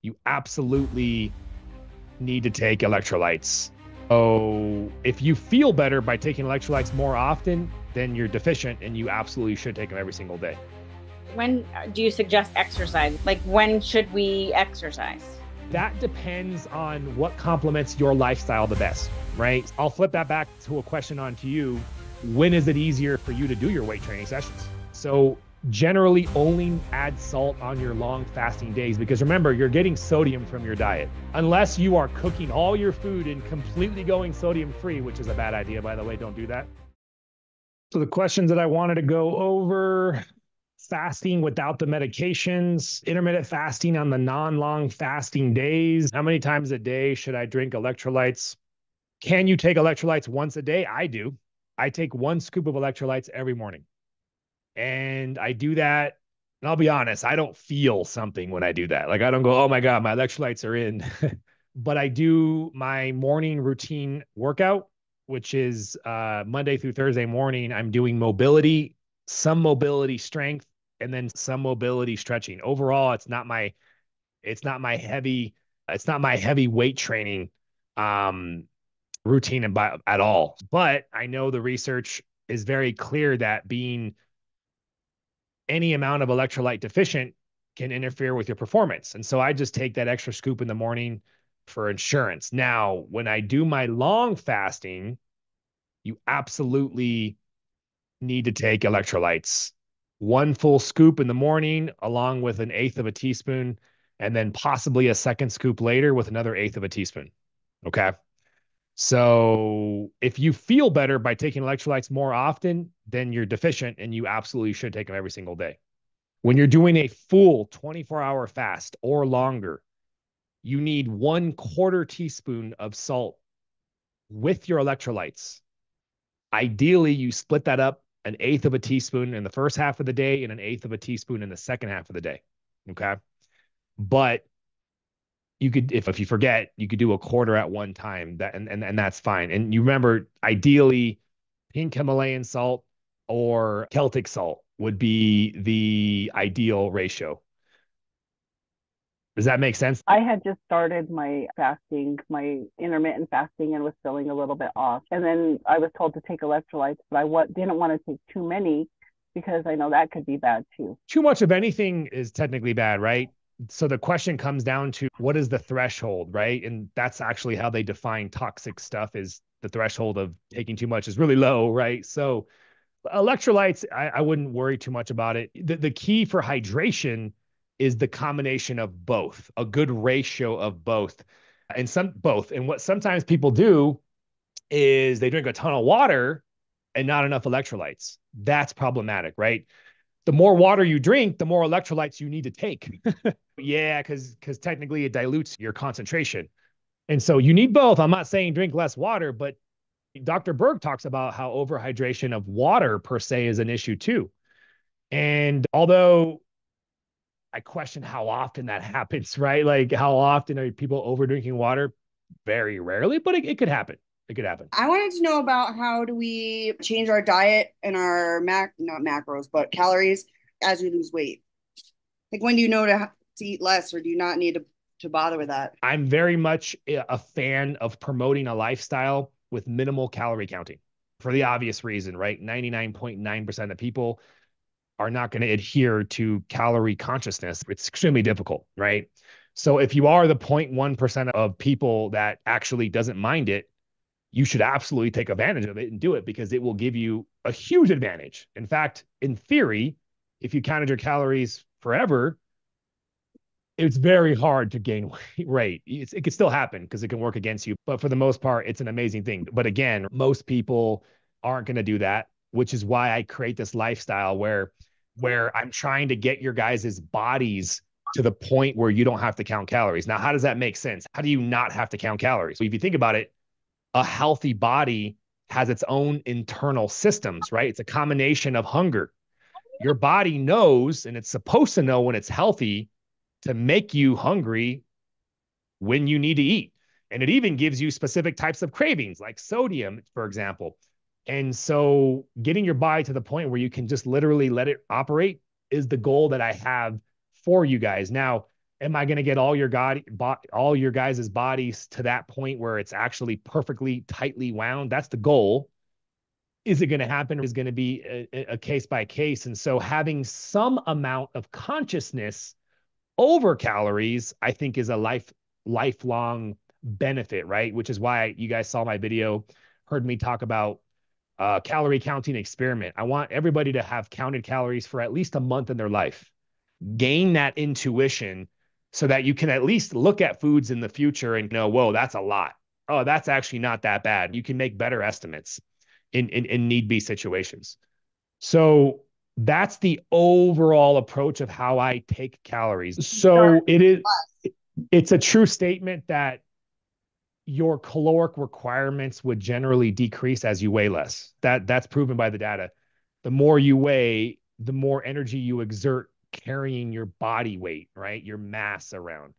you absolutely need to take electrolytes. So if you feel better by taking electrolytes more often, then you're deficient and you absolutely should take them every single day. When do you suggest exercise? Like, when should we exercise? That depends on what complements your lifestyle the best, right? I'll flip that back to a question on to you. When is it easier for you to do your weight training sessions? So generally only add salt on your long fasting days, because remember, you're getting sodium from your diet. Unless you are cooking all your food and completely going sodium free, which is a bad idea, by the way, don't do that. So the questions that I wanted to go over: fasting without the medications, intermittent fasting on the non-long fasting days. How many times a day should I drink electrolytes? Can you take electrolytes once a day? I do. I take 1 scoop of electrolytes every morning. And I do that. And I'll be honest, I don't feel something when I do that. Like, I don't go, oh my God, my electrolytes are in. But I do my morning routine workout, which is Monday through Thursday morning. I'm doing mobility, some mobility strength, and then some mobility stretching. Overall, it's not my heavy weight training um, routine at all. But I know the research is very clear that being any amount of electrolyte deficient can interfere with your performance. And so I just take that extra scoop in the morning for insurance. Now, when I do my long fasting, you absolutely need to take electrolytes. 1 full scoop in the morning, along with an eighth of a teaspoon, and then possibly a second scoop later with another eighth of a teaspoon. Okay. So if you feel better by taking electrolytes more often, then you're deficient and you absolutely should take them every single day. When you're doing a full 24-hour fast or longer, you need 1/4 teaspoon of salt with your electrolytes. Ideally, you split that up an eighth of a teaspoon in the first half of the day and an eighth of a teaspoon in the second half of the day. Okay. But you could, if you forget, you could do a quarter at one time. And that's fine. And you remember, ideally, pink Himalayan salt or Celtic salt would be the ideal ratio. Does that make sense? I had just started my fasting, my intermittent fasting, and was feeling a little bit off. And then I was told to take electrolytes, but didn't want to take too many because I know that could be bad too. Too much of anything is technically bad, right? So the question comes down to, what is the threshold, right? And that's actually how they define toxic stuff, is the threshold of taking too much is really low, right? So electrolytes, I wouldn't worry too much about it. The key for hydration is the combination of both, a good ratio of both. And what sometimes people do is they drink a ton of water and not enough electrolytes. That's problematic, right? The more water you drink, the more electrolytes you need to take. Yeah, because technically it dilutes your concentration. And so you need both. I'm not saying drink less water, but Dr. Berg talks about how overhydration of water per se is an issue too. And although I question how often that happens, right? Like, how often are people over drinking water? Very rarely, but it could happen. It could happen. I wanted to know about how do we change our diet and our not macros, but calories as we lose weight. Like, when do you know to eat less, or do you not need to bother with that? I'm very much a fan of promoting a lifestyle with minimal calorie counting for the obvious reason, right? 99.9% of people are not going to adhere to calorie consciousness. It's extremely difficult, right? So if you are the 0.1% of people that actually doesn't mind it, you should absolutely take advantage of it and do it, because it will give you a huge advantage. In fact, in theory, if you counted your calories forever, it's very hard to gain weight. It could still happen because it can work against you. But for the most part, it's an amazing thing. But again, most people aren't going to do that, which is why I create this lifestyle where I'm trying to get your guys' bodies to the point where you don't have to count calories. Now, how does that make sense? How do you not have to count calories? If you think about it, a healthy body has its own internal systems, right? It's a combination of hunger. Your body knows, and it's supposed to know when it's healthy, to make you hungry when you need to eat. And it even gives you specific types of cravings, like sodium, for example. And so getting your body to the point where you can just literally let it operate is the goal that I have for you guys. Now, Am I going to get all your guys' bodies to that point where it's actually perfectly tightly wound? That's the goal. Is it going to happen? Is going to be a case by case. And so having some amount of consciousness over calories, I think, is a lifelong benefit, right? Which is why you guys saw my video, heard me talk about calorie counting experiment. I want everybody to have counted calories for at least a month in their life. Gain that intuition so that you can at least look at foods in the future and know, whoa, that's a lot. Oh, that's actually not that bad. You can make better estimates in need be situations. So that's the overall approach of how I take calories. So it's a true statement that your caloric requirements would generally decrease as you weigh less. That's proven by the data. The more you weigh, the more energy you exert carrying your body weight, right? Your mass around.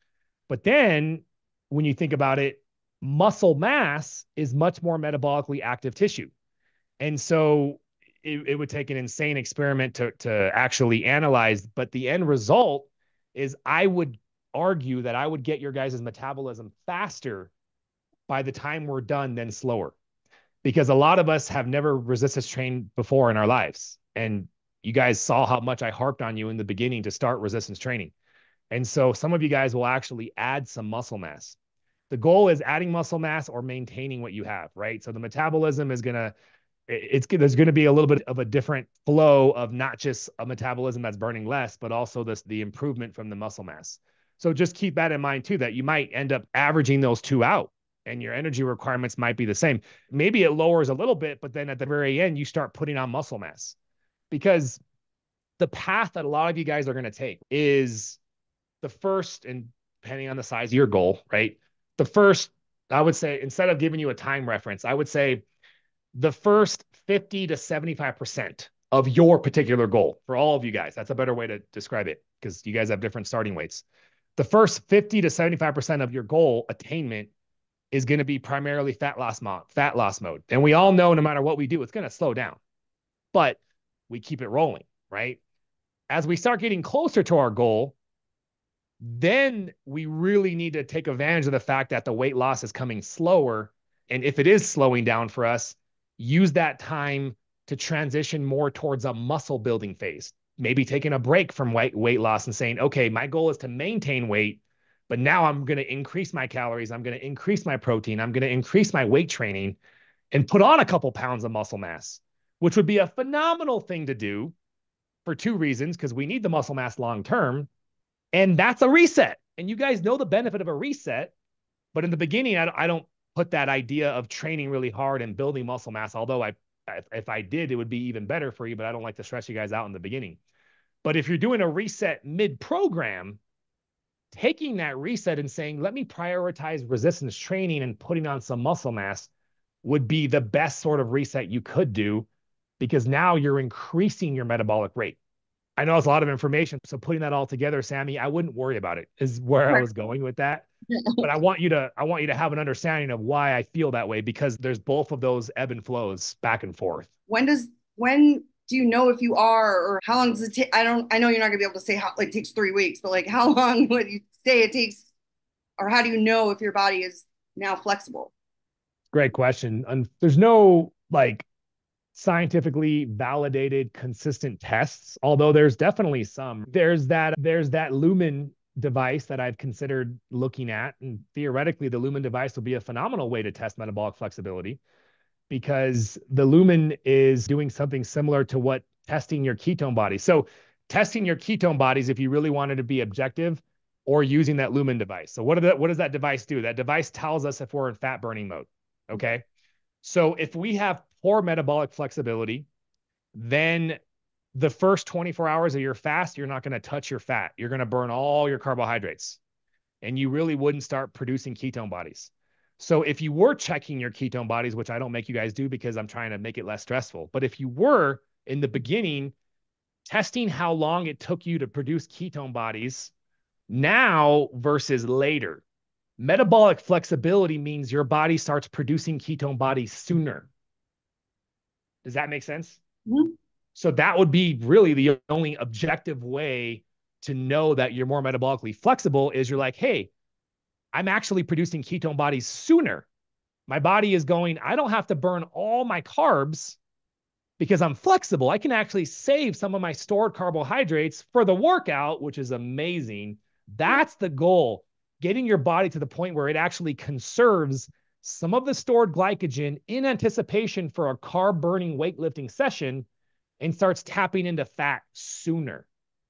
But then when you think about it, muscle mass is much more metabolically active tissue. And so it would take an insane experiment to actually analyze, but the end result is I would argue that I would get your guys' metabolism faster by the time we're done than slower. Because a lot of us have never resistance trained before in our lives. And you guys saw how much I harped on you in the beginning to start resistance training. And so some of you guys will actually add some muscle mass. The goal is adding muscle mass or maintaining what you have, right? So the metabolism is going to, there's going to be a little bit of a different flow of not just a metabolism that's burning less, but also the improvement from the muscle mass. So just keep that in mind too, that you might end up averaging those two out and your energy requirements might be the same. Maybe it lowers a little bit, but then at the very end, you start putting on muscle mass because the path that a lot of you guys are going to take is the first, and depending on the size of your goal, right? The first, I would say, instead of giving you a time reference, I would say the first 50 to 75% of your particular goal for all of you guys. That's a better way to describe it because you guys have different starting weights. The first 50 to 75% of your goal attainment is going to be primarily fat loss mode. And we all know no matter what we do, it's going to slow down, but we keep it rolling, right? As we start getting closer to our goal, then we really need to take advantage of the fact that the weight loss is coming slower. And if it is slowing down for us, use that time to transition more towards a muscle building phase. Maybe taking a break from weight loss and saying, okay, my goal is to maintain weight, but now I'm going to increase my calories. I'm going to increase my protein. I'm going to increase my weight training and put on a couple pounds of muscle mass, which would be a phenomenal thing to do for two reasons, because we need the muscle mass long term. And that's a reset. And you guys know the benefit of a reset. But in the beginning, I don't put that idea of training really hard and building muscle mass, although if I did, it would be even better for you, but I don't like to stress you guys out in the beginning. But if you're doing a reset mid-program, taking that reset and saying, let me prioritize resistance training and putting on some muscle mass would be the best sort of reset you could do, because now you're increasing your metabolic rate. I know it's a lot of information, so putting that all together, Sammy, I wouldn't worry about it, is where I was going with that. But I want you to have an understanding of why I feel that way, because there's both of those ebb and flows back and forth. When do you know if you are, or how long does it take? I know you're not gonna be able to say how, like, it takes 3 weeks, but like, how long would you say it takes, or how do you know if your body is now flexible? Great question. And there's no like scientifically validated consistent tests, although there's definitely some. There's that Lumen device that I've considered looking at, and theoretically the Lumen device will be a phenomenal way to test metabolic flexibility, because the Lumen is doing something similar to what testing your ketone bodies. So testing your ketone bodies, if you really wanted to be objective, or using that Lumen device. So what does that device do? That device tells us if we're in fat burning mode. Okay. So if we have poor metabolic flexibility, then the first 24 hours of your fast, you're not going to touch your fat. You're going to burn all your carbohydrates, and you really wouldn't start producing ketone bodies. So if you were checking your ketone bodies, which I don't make you guys do because I'm trying to make it less stressful, but if you were in the beginning testing how long it took you to produce ketone bodies now versus later, metabolic flexibility means your body starts producing ketone bodies sooner. Does that make sense? Mm-hmm. So that would be really the only objective way to know that you're more metabolically flexible is you're like, hey, I'm actually producing ketone bodies sooner. My body is going, I don't have to burn all my carbs because I'm flexible. I can actually save some of my stored carbohydrates for the workout, which is amazing. That's the goal, getting your body to the point where it actually conserves some of the stored glycogen in anticipation for a carb burning weightlifting session and starts tapping into fat sooner,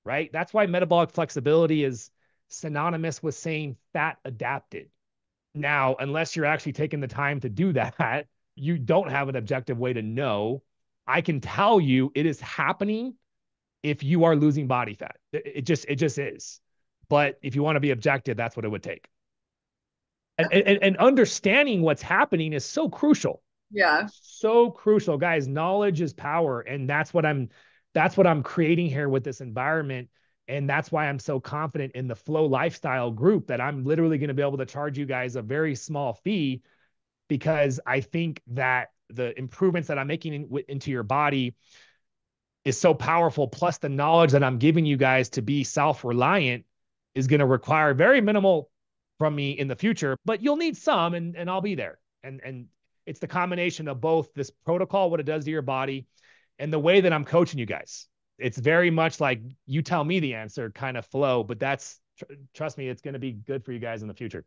right? That's why metabolic flexibility is synonymous with saying fat adapted. Now, unless you're actually taking the time to do that, you don't have an objective way to know. I can tell you it is happening if you are losing body fat. It just is. But if you want to be objective, that's what it would take. And understanding what's happening is so crucial. Yeah. So crucial, guys. Knowledge is power. And that's what I'm creating here with this environment. And that's why I'm so confident in the Flow Lifestyle group that I'm literally going to be able to charge you guys a very small fee, because I think that the improvements that I'm making into your body is so powerful. Plus the knowledge that I'm giving you guys to be self-reliant is going to require very minimal from me in the future, but you'll need some, and I'll be there. And it's the combination of both this protocol, what it does to your body, and the way that I'm coaching you guys. It's very much like you tell me the answer kind of flow, but trust me, it's going to be good for you guys in the future.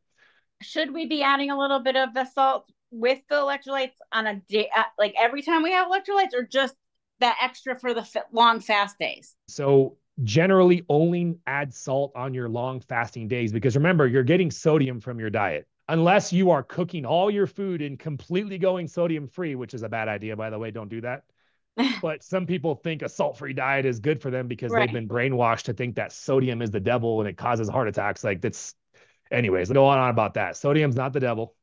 Should we be adding a little bit of the salt with the electrolytes on a day, like every time we have electrolytes, or just that extra for the long fast days? So generally only add salt on your long fasting days, because remember, you're getting sodium from your diet. Unless you are cooking all your food and completely going sodium free, which is a bad idea, by the way, don't do that. But some people think a salt-free diet is good for them because they've been brainwashed to think that sodium is the devil and it causes heart attacks. Like that's, anyways, go on about that. Sodium's not the devil.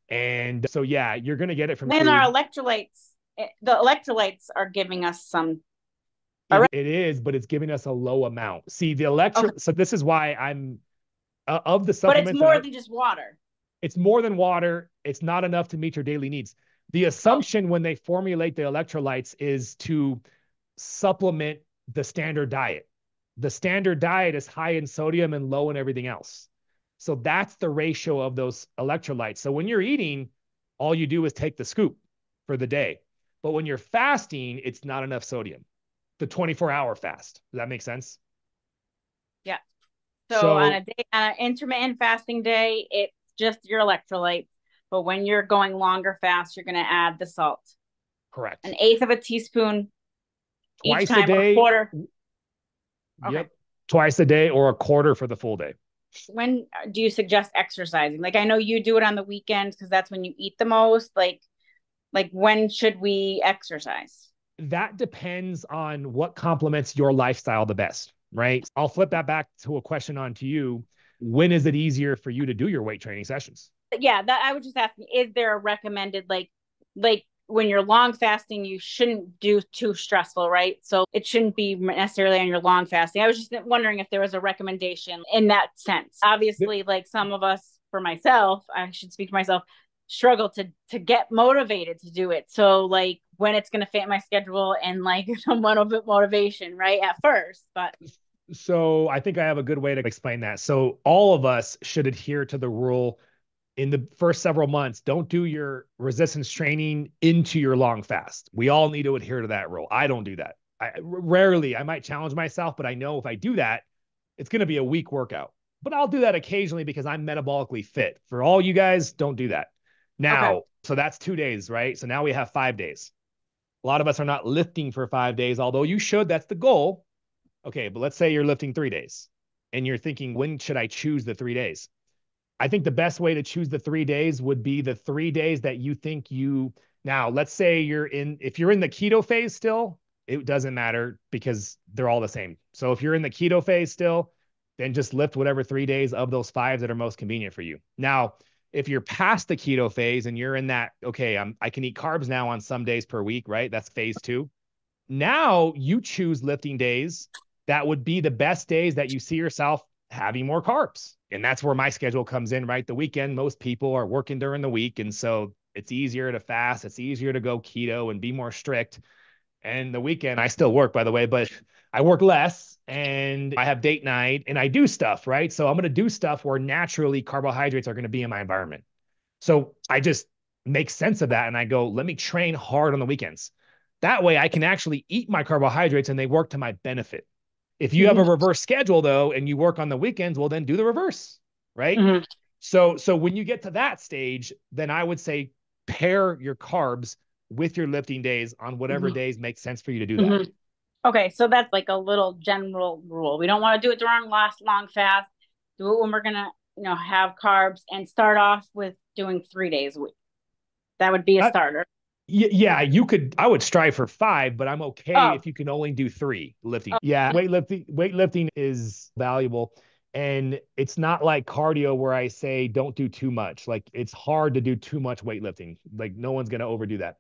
And so, yeah, you're going to get it from then food. Our electrolytes, the electrolytes are giving us some. It is, but it's giving us a low amount. See, so this is why I'm of the supplements. But it's more than just water. It's more than water. It's not enough to meet your daily needs. The assumption when they formulate the electrolytes is to supplement the standard diet. The standard diet is high in sodium and low in everything else. So that's the ratio of those electrolytes. So when you're eating, all you do is take the scoop for the day. But when you're fasting, it's not enough sodium. The 24-hour fast. Does that make sense? Yeah. So on an intermittent fasting day, it's just your electrolytes. But when you're going longer fast, you're going to add the salt. Correct. 1/8 of a teaspoon twice each time, a day. or a quarter. Okay. Yep. Twice a day or a quarter for the full day. When do you suggest exercising? Like, I know you do it on the weekends because that's when you eat the most. Like when should we exercise? That depends on what complements your lifestyle the best, right? I'll flip that back to a question on to you. When is it easier for you to do your weight training sessions? Yeah, that I was just asking, is there a recommended, like when you're long fasting, you shouldn't do too stressful, right? So it shouldn't be necessarily on your long fasting. I was just wondering if there was a recommendation in that sense. Obviously, like some of us, for myself, I should speak for myself, struggle to get motivated to do it. So like when it's going to fit my schedule and like some little bit motivation, right, at first. But so I think I have a good way to explain that. So all of us should adhere to the rule in the first several months. Don't do your resistance training into your long fast. We all need to adhere to that rule. I don't do that. I might challenge myself, but I know if I do that, it's going to be a weak workout. But I'll do that occasionally because I'm metabolically fit. For all you guys, don't do that. Now, So that's 2 days, right? So now we have 5 days. A lot of us are not lifting for 5 days, although you should. That's the goal. Okay, but let's say you're lifting 3 days and you're thinking, when should I choose the 3 days? I think the best way to choose the 3 days would be the 3 days that you think now, let's say if you're in the keto phase still, it doesn't matter because they're all the same. So if you're in the keto phase still, then just lift whatever 3 days of those 5 that are most convenient for you. Now, if you're past the keto phase and you're in that, okay, I can eat carbs now on some days per week, right? That's phase 2. Now you choose lifting days that would be the best days that you see yourself having more carbs. And that's where my schedule comes in, right? The weekend, most people are working during the week. And so it's easier to fast. It's easier to go keto and be more strict. And the weekend, I still work, by the way, but I work less and I have date night and I do stuff, right? So I'm going to do stuff where naturally carbohydrates are going to be in my environment. So I just make sense of that and I go, let me train hard on the weekends. That way I can actually eat my carbohydrates and they work to my benefit. If you have a Mm-hmm. reverse schedule though, and you work on the weekends, well, then do the reverse, right? Mm-hmm. So when you get to that stage, then I would say pair your carbs with your lifting days on whatever days make sense for you to do that. Mm-hmm. Okay, so that's like a little general rule. We don't want to do it during last long fast. Do it when we're gonna, have carbs and start off with doing 3 days a week. That would be a Uh, starter. yeah, I would strive for 5, but I'm okay Oh, if you can only do 3 lifting. oh, Yeah, weightlifting is valuable. And it's not like cardio where I say don't do too much. Like it's hard to do too much weightlifting. Like no one's going to overdo that.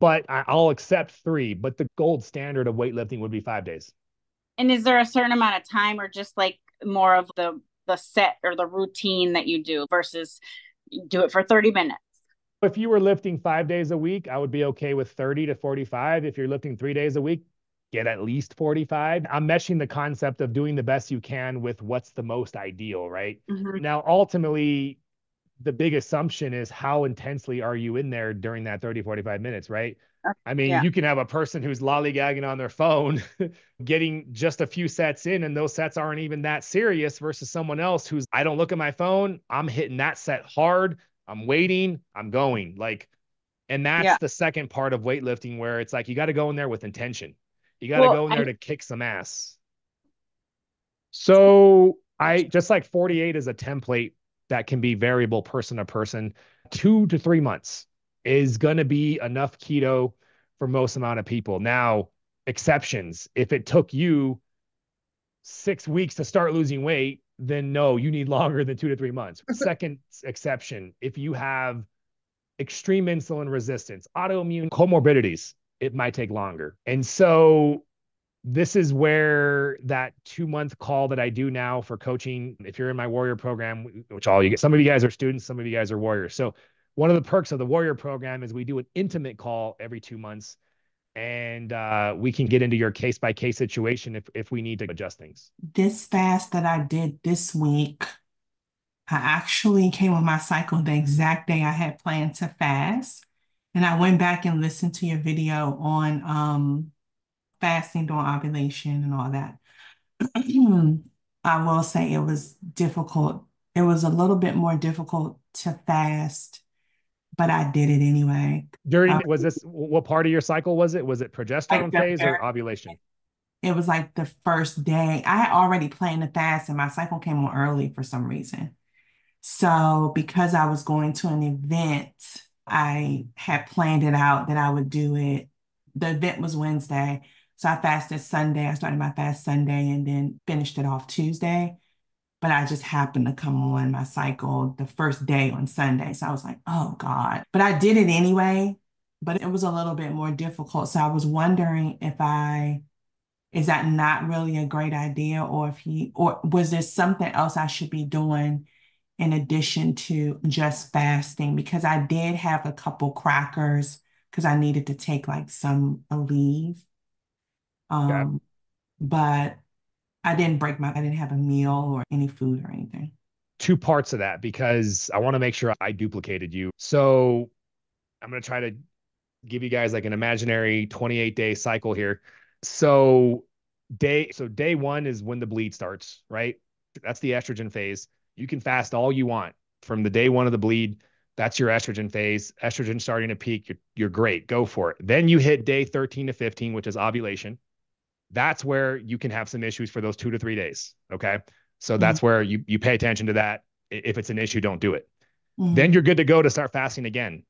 But I'll accept 3. But the gold standard of weightlifting would be 5 days. and is there a certain amount of time or just like more of the set or the routine that you do versus do it for 30 minutes? If you were lifting 5 days a week, I would be okay with 30 to 45. If you're lifting 3 days a week, get at least 45. I'm meshing the concept of doing the best you can with what's the most ideal, right? Mm-hmm. Now, ultimately, the big assumption is how intensely are you in there during that 30, 45 minutes, right? I mean, Yeah. you can have a person who's lollygagging on their phone, getting just a few sets in, and those sets aren't even that serious versus someone else who's, I don't look at my phone, I'm hitting that set hard, I'm waiting, I'm going. Like, and that's Yeah. the second part of weightlifting where it's like you got to go in there with intention. You got to Well, go in there to kick some ass. So I just like 48 is a template that can be variable person to person. 2 to 3 months is going to be enough keto for most amount of people. Now, exceptions. If it took you 6 weeks to start losing weight, then no, you need longer than 2 to 3 months. Second exception, if you have extreme insulin resistance, autoimmune comorbidities, it might take longer. And so this is where that 2 month call that I do now for coaching, if you're in my warrior program, which all you get, some of you guys are students, some of you guys are warriors. So one of the perks of the warrior program is we do an intimate call every 2 months and we can get into your case by case situation if we need to adjust things. This fast that I did this week, I actually came on my cycle the exact day I had planned to fast. And I went back and listened to your video on fasting during ovulation and all that. I will say it was difficult. It was a little bit more difficult to fast, but I did it anyway. Was this, what part of your cycle was it? Was it Like progesterone the phase or ovulation? It was like the first day. I had already planned to fast and my cycle came on early for some reason. So because I was going to an event, I had planned it out that I would do it. The event was Wednesday. So I fasted Sunday. I started my fast Sunday and then finished it off Tuesday. But I just happened to come on my cycle the first day on Sunday. So I was like, oh God. But I did it anyway, but it was a little bit more difficult. So I was wondering is that not really a great idea? Or was there something else I should be doing in addition to just fasting? Because I did have a couple crackers because I needed to take like a leave. Yeah. But I didn't have a meal or any food or anything. 2 parts of that because I want to make sure I duplicated you. So I'm going to try to give you guys like an imaginary 28-day cycle here. So day 1 is when the bleed starts, right? That's the estrogen phase. You can fast all you want from the day 1 of the bleed. That's your estrogen phase. Estrogen starting to peak. You're great. Go for it. Then you hit day 13 to 15, which is ovulation. That's where you can have some issues for those 2 to 3 days. Okay. So Mm-hmm. that's where you pay attention to that. If it's an issue, don't do it. Mm-hmm. Then you're good to go to start fasting again.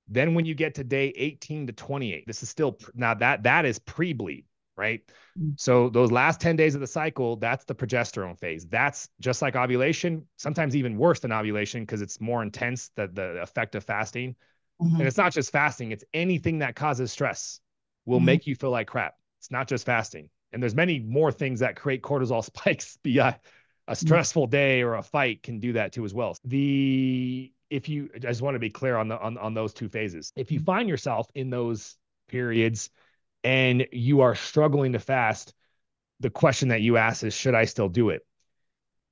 Then when you get to day 18 to 28, this is still now that is pre-bleed, right? Mm-hmm. So those last 10 days of the cycle, that's the progesterone phase. That's just like ovulation, sometimes even worse than ovulation because it's more intense, the effect of fasting. Mm-hmm. And it's not just fasting, it's anything that causes stress will Mm-hmm. make you feel like crap. It's not just fasting. And there's many more things that create cortisol spikes beyond a stressful day or a fight can do that too as well. I just want to be clear on those 2 phases. If you find yourself in those periods and you are struggling to fast, the question that you ask is, should I still do it?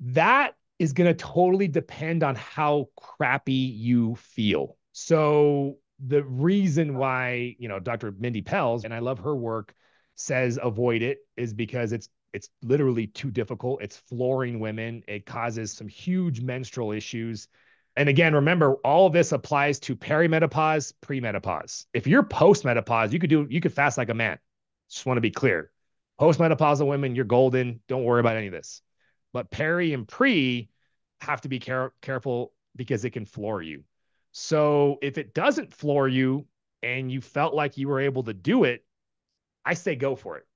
That is going to totally depend on how crappy you feel. So the reason why, Dr. Mindy Pels, and I love her work, says avoid it is because it's literally too difficult. It's flooring women. It causes some huge menstrual issues. And again, remember, all of this applies to perimenopause, premenopause. If you're postmenopause, you could fast like a man. Just want to be clear. Postmenopausal women, you're golden. Don't worry about any of this. But peri and pre have to be careful because it can floor you. So if it doesn't floor you and you felt like you were able to do it, I say go for it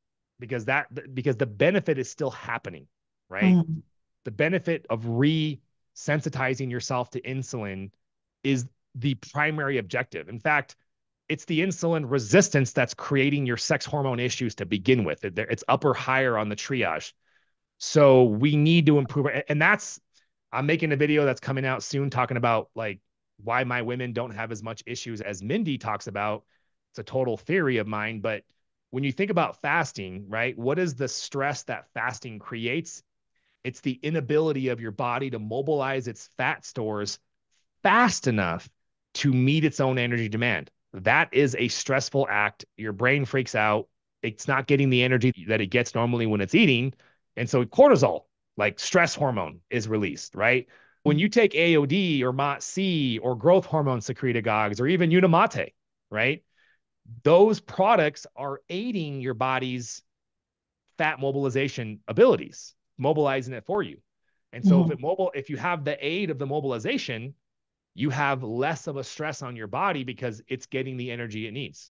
because the benefit is still happening, right? Mm. The benefit of resensitizing yourself to insulin is the primary objective. In fact, it's the insulin resistance that's creating your sex hormone issues to begin with. It's up or higher on the triage. So we need to improve. And I'm making a video that's coming out soon talking about like why my women don't have as much issues as Mindy talks about. It's a total theory of mine. But when you think about fasting, right, what is the stress that fasting creates? It's the inability of your body to mobilize its fat stores fast enough to meet its own energy demand. That is a stressful act. Your brain freaks out. It's not getting the energy that it gets normally when it's eating. And so cortisol, like stress hormone, is released, right? When you take AOD or MOTC or growth hormone secretagogues or even Unimate, right? Those products are aiding your body's fat mobilization abilities, mobilizing it for you. And so if you have the aid of the mobilization, you have less of a stress on your body because it's getting the energy it needs.